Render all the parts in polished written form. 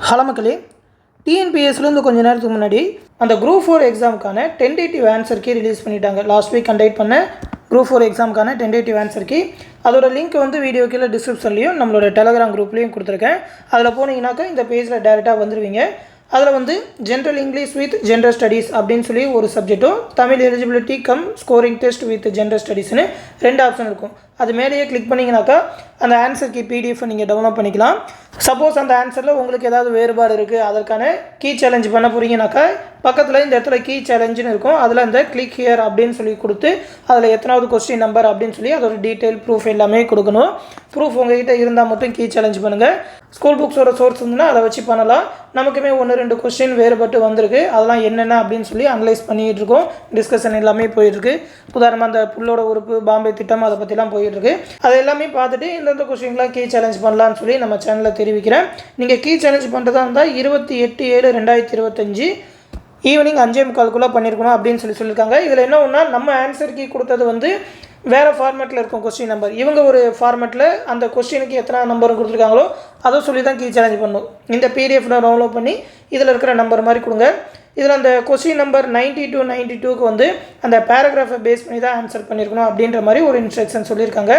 Hello மக்களே, டிஎன்பிஎஸ்லேருந்து கொஞ்சம் நேரத்துக்கு முன்னாடி அந்த குரூப் 4 எக்ஸாமுக்கான டென்டேட்டிவ் ஆன்சர் கீ ரிலீஸ் பண்ணிட்டாங்க. லாஸ்ட் வீக் கண்டக்ட் பண்ண குரூப் 4 எக்ஸாமுக்கான டென்டேட்டிவ் ஆன்சர் கீ. அதோட லிங்க் வந்து வீடியோ கீழே டிஸ்கிரிப்ஷன்லையும் நம்மளோட டெலகிராம் குரூப்லேயும் கொடுத்துருக்கேன். அதில் போனீங்கன்னாக்கா இந்த பேஜில் டேரெக்டாக வந்துடுவீங்க. அதில் வந்து general English with general studies அப்படின்னு சொல்லி ஒரு சப்ஜெக்ட்டும், Tamil eligibility cum scoring test with general ஸ்டடீஸ்னு 2 ஆப்ஷன் இருக்கும். அது மேலேயே கிளிக் பண்ணிங்கனாக்கா அந்த ஆன்சர் கீ பிடிஎஃப் நீங்கள் டவுன்லோட் பண்ணிக்கலாம். சப்போஸ் அந்த ஆன்சரில் உங்களுக்கு ஏதாவது வேறுபாடு இருக்குது, அதற்கான கீ சேலஞ்ச் பண்ண போகிறீங்கனாக்கா பக்கத்தில் இந்த இடத்துல கீ சேலஞ்சுன்னு இருக்கும். அதில் அந்த கிளிக் ஹியர் அப்படின்னு சொல்லி கொடுத்து அதில் எத்தனாவது கொஸ்டின் நம்பர் அப்படின்னு சொல்லி அதோட டீட்டெயில் ப்ரூஃப் எல்லாமே கொடுக்கணும். ப்ரூஃப் உங்கள்கிட்ட இருந்தால் மட்டும் கீ சேலஞ்ச் பண்ணுங்கள். ஸ்கூல் புக்ஸோட சோர்ஸ் இருந்துன்னா அதை வச்சு பண்ணலாம். நமக்குமே 1-2 கொஸ்டின் வேறுபட்டு வந்திருக்கு. அதெல்லாம் என்னென்ன அப்படின்னு சொல்லி அனலைஸ் பண்ணிகிட்டு இருக்கோம். டிஸ்கஷன் எல்லாமே போயிட்டுருக்கு. உதாரணமாக அந்த புல்லோட உறுப்பு, பாம்பே திட்டம், அதை பற்றிலாம் போயிட்டுருக்கு. அதை எல்லாமே பார்த்துட்டு இந்தந்த கொஸ்டின்லாம் கீ சேலஞ்ச் பண்ணலான்னு சொல்லி நம்ம சேனலில் தெரிவிக்கிறேன். நீங்கள் கீ சேலஞ்ச் பண்ணுறதா இருந்தால் 28/7/2025 ஈவினிங் 5:45 பண்ணியிருக்கணும் அப்படின்னு சொல்லியிருக்காங்க. இதில் என்ன ஒன்றா, நம்ம ஆன்சர் கீ கொடுத்தது வந்து வேறு ஃபார்மேட்டில் இருக்கும் கொஸ்டின் நம்பர். இவங்க ஒரு ஃபார்மேட்டில் அந்த கொஸ்டினுக்கு எத்தனை நம்பர் கொடுத்துருக்காங்களோ அதை சொல்லி தான் கீ சேலஞ்ச் பண்ணணும். இந்த பிடிஎஃப்பில் டவுன்லோட் பண்ணி இதில் இருக்கிற நம்பர் மாதிரி கொடுங்க. இதில் அந்த கொஸ்டின் நம்பர் 90 to 92க்கு வந்து அந்த பேராகிராஃபை பேஸ் பண்ணி தான் ஆன்சர் பண்ணியிருக்கணும் அப்படின்ற மாதிரி ஒரு இன்ஸ்ட்ரக்ஷன் சொல்லியிருக்காங்க.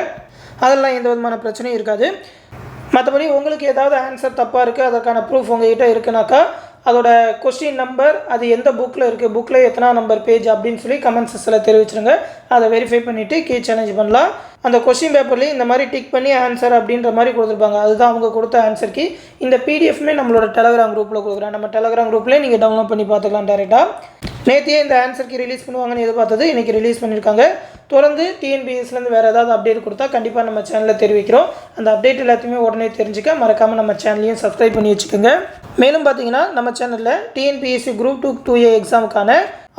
அதெல்லாம் எந்த விதமான பிரச்சனையும் இருக்காது. மற்றபடி உங்களுக்கு ஏதாவது ஆன்சர் தப்பாக இருக்குது, அதற்கான ப்ரூஃப் உங்கள்கிட்ட இருக்குனாக்கா அதோட கொஸ்டின் நம்பர் அது எந்த புக்கில் இருக்குது, புக்கில் எத்தனை நம்பர் பேஜ் அப்படின்னு சொல்லி கமெண்ட் செக்ஷனில் தெரிவிச்சிருங்க. அதை வெரிஃபை பண்ணிவிட்டு கீ சேலஞ்ச் பண்ணலாம். அந்த கொஸ்டின் பேப்பர்லேயும் இந்த மாதிரி டிக் பண்ணி ஆன்சர் அப்படின்ற மாதிரி கொடுத்துருப்பாங்க. அதுதான் அவங்க கொடுத்த ஆன்சர் கீ. இந்த பிடிஎஃப்மே நம்மளோட டெலகிராம் குரூப்பில் கொடுக்குறேன். நம்ம டெலகிராம் குரூப்லேயே நீங்கள் டவுன்லோட் பண்ணி பார்த்துக்கலாம் டேரெக்டாக. நேற்றையே இந்த ஆன்சர் கீ ரிலீஸ் பண்ணுவாங்கன்னு எதிர்பார்த்தது இன்றைக்கி ரிலீஸ் பண்ணியிருக்காங்க. தொடர்ந்து டிஎன்பிஎஸ்லேருந்து வேறு ஏதாவது அப்டேட் கொடுத்தா கண்டிப்பாக நம்ம சேனலில் தெரிவிக்கிறோம். அந்த அப்டேட் எல்லாத்தையுமே உடனே தெரிஞ்சுக்க மறக்காமல் நம்ம சேனலையும் சப்ஸ்கிரைப் பண்ணி வச்சுக்கோங்க. மேலும் பார்த்தீங்கன்னா நம்ம சேனலில் டிஎன்பிஎஸ்சி குரூப் 2 எக்ஸாமுக்கான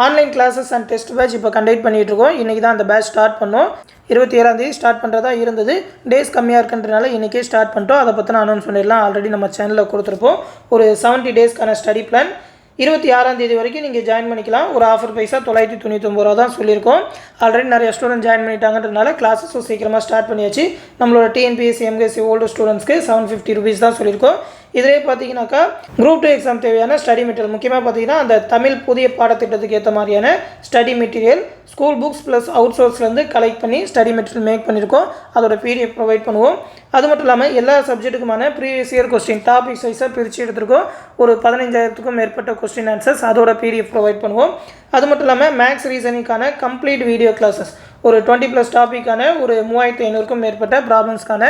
online classes and test batch இப்போ கண்டக்ட் பண்ணிகிட்டு இருக்கோம். இன்றைக்கி தான் அந்த பேட்ச் ஸ்டார்ட் பண்ணோம். 27ஆம் ஸ்டார்ட் பண்ணுறதா இருந்தது. டேஸ் கம்மியாக இருக்குன்றனால இன்றைக்கே ஸ்டார்ட் பண்ணிட்டோம். அதை பற்றின அனௌன்ஸ் பண்ணிடலாம். ஆல்ரெடி நம்ம சேனலில் கொடுத்துருப்போம். ஒரு 70 டேஸ்க்கான ஸ்டடி பிளான். 26ஆம் வரைக்கும் நீங்கள் ஜாயின் பண்ணிக்கலாம். ஒரு ஆஃபர் பைசா 999 ரூபா தான் சொல்லியிருக்கோம். ஆல்ரெடி நிறைய ஸ்டூடெண்ட் ஜாயின் பண்ணிட்டாங்கன்றனால கிளாஸஸும் சீக்கிரமாக ஸ்டார்ட் பண்ணியாச்சு. நம்மளோட டிஎன்பிஎஸ்சி எம்எஸ்சி ஓல்டு ஸ்டூடெண்ட்ஸ்க்கு 750 ருபீஸ் தான் சொல்லியிருக்கோம். இதிலே பார்த்தீங்கன்னாக்கா குரூப் 2 எக்ஸாம் தேவையான ஸ்டடி மெட்டீரியல், முக்கியமாக பார்த்தீங்கன்னா அந்த தமிழ் புதிய பாடத்திட்டத்துக்கு ஏற்ற மாதிரியான study material school books plus out சோர்ஸ்லேருந்து கலெக்ட் பண்ணி ஸ்டடி மெட்டீரியல் மேக் பண்ணியிருக்கோம். அதோட பிடிஎஃப் ப்ரொவைட் பண்ணுவோம். அது மட்டும் இல்லாமல் எல்லா சப்ஜெக்ட்டுக்குமான ப்ரீவியஸ் இயர் கொஸ்டின் டாபிக் வைஸாக பிரித்து எடுத்துருக்கோம். ஒரு 15,000க்கும் மேற்பட்ட கொஸ்டின் ஆன்சர்ஸ் அதோட பிடிஎஃப் ப்ரொவைட் பண்ணுவோம். அது மட்டும் இல்லாமல் மேக்ஸ் ரீசனிங்கான கம்ப்ளீட் வீடியோ கிளாஸஸ், ஒரு 20+ டாப்பிக்கான ஒரு 3500க்கும் மேற்பட்ட ப்ராப்ளம்ஸ்க்கான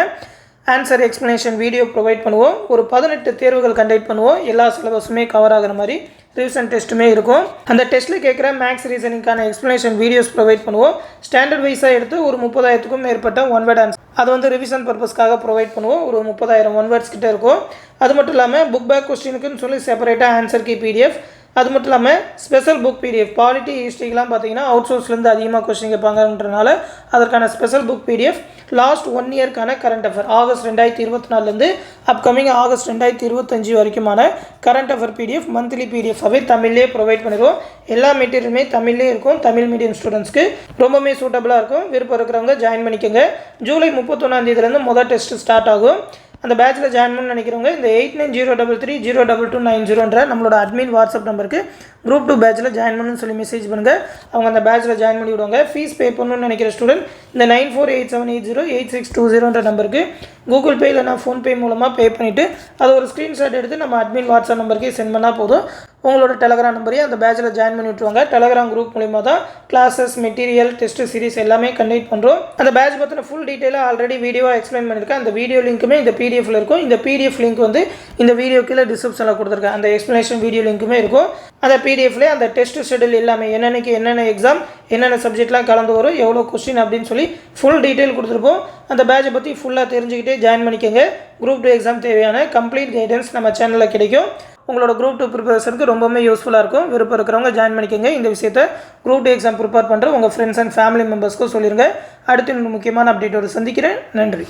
ஆன்சர் எக்ஸ்ப்ளனேஷன் வீடியோ ப்ரொவைட் பண்ணுவோம். ஒரு 18 தேர்வுகள் கண்டக்ட் பண்ணுவோம். எல்லா சிலபஸுமே கவர் ஆகிற மாதிரி ரிவிஷன் டெஸ்ட்டுமே இருக்கும். அந்த டெஸ்ட்டில் கேட்குற மேக்ஸ் ரீசனிங்கான எக்ஸ்ப்ளனேஷன் வீடியோஸ் ப்ரொவைட் பண்ணுவோம். ஸ்டாண்டர்ட் வைஸாக எடுத்து ஒரு 30,000க்கும் மேற்பட்ட ஒன் வேர்ட் ஆன்சர் அது வந்து ரிவிஷன் பர்பஸ்க்காக ப்ரொவைட் பண்ணுவோம். ஒரு 30,000 ஒன் வேர்ட்ஸ் கிட்டே இருக்கும். அது மட்டும் இல்லாமல் புக் பேக் கொஸ்டினுக்குன்னு சொல்லி செப்பரேட்டாக ஆன்சர் கீ பிடிஎஃப், அது மட்டும் இல்லாமல் ஸ்பெஷல் புக் பிடிஎஃப், பாலிட்டி ஹிஸ்ட்ரிக்கெலாம் பார்த்தீங்கன்னா அவுட் சோர்ஸ்லேருந்து அதிகமாக கொஸ்டின் கேட்பாங்கன்றனால அதற்கான ஸ்பெஷல் புக் பிடிஎஃப், லாஸ்ட் 1 இயர்க்கான கரண்ட் அஃபேர் ஆகஸ்ட் 2024லேருந்து அப்கமிங் ஆகஸ்ட் 2025 வரைக்குமான கரண்ட் அஃபேர் பிடிஎஃப் மந்த்லி பிடிஎஃபாகவே தமிழ்லேயே ப்ரொவைட் பண்ணிடுவோம். எல்லா மெட்டீரியலுமே தமிழ்லேயே இருக்கும். தமிழ் மீடியம் ஸ்டூடெண்ட்ஸ்க்கு ரொம்பவே சூட்டபுளாக இருக்கும். விருப்பம் இருக்கிறவங்க ஜாயின் பண்ணிக்கோங்க. ஜூலை 31ஆம் முதல் டெஸ்ட் ஸ்டார்ட் ஆகும். அந்த பேட்சில் ஜாயின் பண்ணணும்னு நினைக்கிறவங்க இந்த 8903302290 நம்மளோட அட்மின் வாட்ஸ்அப் நம்பருக்கு குரூப் 2 பேட்சில் ஜாயின் பண்ணணும்னு சொல்லி மெசேஜ் பண்ணுங்கள். அவங்க அந்த பேட்சில் ஜாயின் பண்ணி விடுவாங்க. ஃபீஸ் பே பண்ணணும்னு நினைக்கிற ஸ்டூடெண்ட் இந்த 9487808620 நம்பருக்கு கூகுள் பே இல்லைனா ஃபோன்பே மூலமாக பே பண்ணிவிட்டு அதை ஒரு ஸ்க்ரீன்ஷாட் எடுத்து நம்ம அட்மின் வாட்ஸ்அப் நம்பருக்கு சென்ட் பண்ணால் போதும். உங்களோட டெலகிராம் நம்பரையும் அந்த பேட்சில் ஜாயின் பண்ணி விட்டுருவாங்க. டெலகிராம் குரூப் மூலிமா தான் கிளாஸஸ், மெட்டீரியல், டெஸ்ட் சீரிஸ் எல்லாமே கண்டக்ட் பண்ணுறோம். அந்த பேட்ச் பற்றின ஃபுல் டீட்டெயிலாக ஆல்ரெடி வீடியோவாக எக்ஸ்பிளைன் பண்ணியிருக்கேன். அந்த வீடியோ லிங்க்குமே இந்த பிடிஎஃப்ல இருக்கும். இந்த பிடிஎஃப் லிங்க் வந்து இந்த வீடியோ கீழே டிஸ்கிரிப்ஷனில் கொடுத்துருக்கேன். அந்த எக்ஸ்ப்ளனேஷன் வீடியோ லிங்க்குமே இருக்கும். அந்த பிடிஎஃப்லேயே அந்த டெஸ்ட் ஷெடியூல் எல்லாமே என்னென்னக்கு என்னென்ன எக்ஸாம், என்னென்ன சப்ஜெக்ட்லாம் கலந்து வரும், எவ்வளோ கொஸ்டின் அப்படின்னு சொல்லி ஃபுல் டீட்டெயில் கொடுத்துருப்போம். அந்த பேட்சை பற்றி ஃபுல்லாக தெரிஞ்சுக்கிட்டே ஜாயின் பண்ணிக்கோங்க. குரூப் 2 எக்ஸாம் தேவையான கம்ப்ளீட் கைடன்ஸ் நம்ம சேனலில் கிடைக்கும். உங்களோட குரூப் 2 ப்ரிப்பரேஷனுக்கு ரொம்பவே யூஸ்ஃபுல்லாக இருக்கும். விருப்பம் இருக்கிறவங்க ஜாயின் பண்ணிக்கோங்க. இந்த விஷயத்தை குரூப் 2 எக்ஸாம் ப்ரிப்பேர் பண்ணுற உங்கள் ஃப்ரெண்ட்ஸ் அண்ட் ஃபேமிலி மெம்பர்ஸ்க்கும் சொல்லிடுங்க. அடுத்து இன்னொரு முக்கியமான அப்டேட்டோடு சந்திக்கிறேன். நன்றி.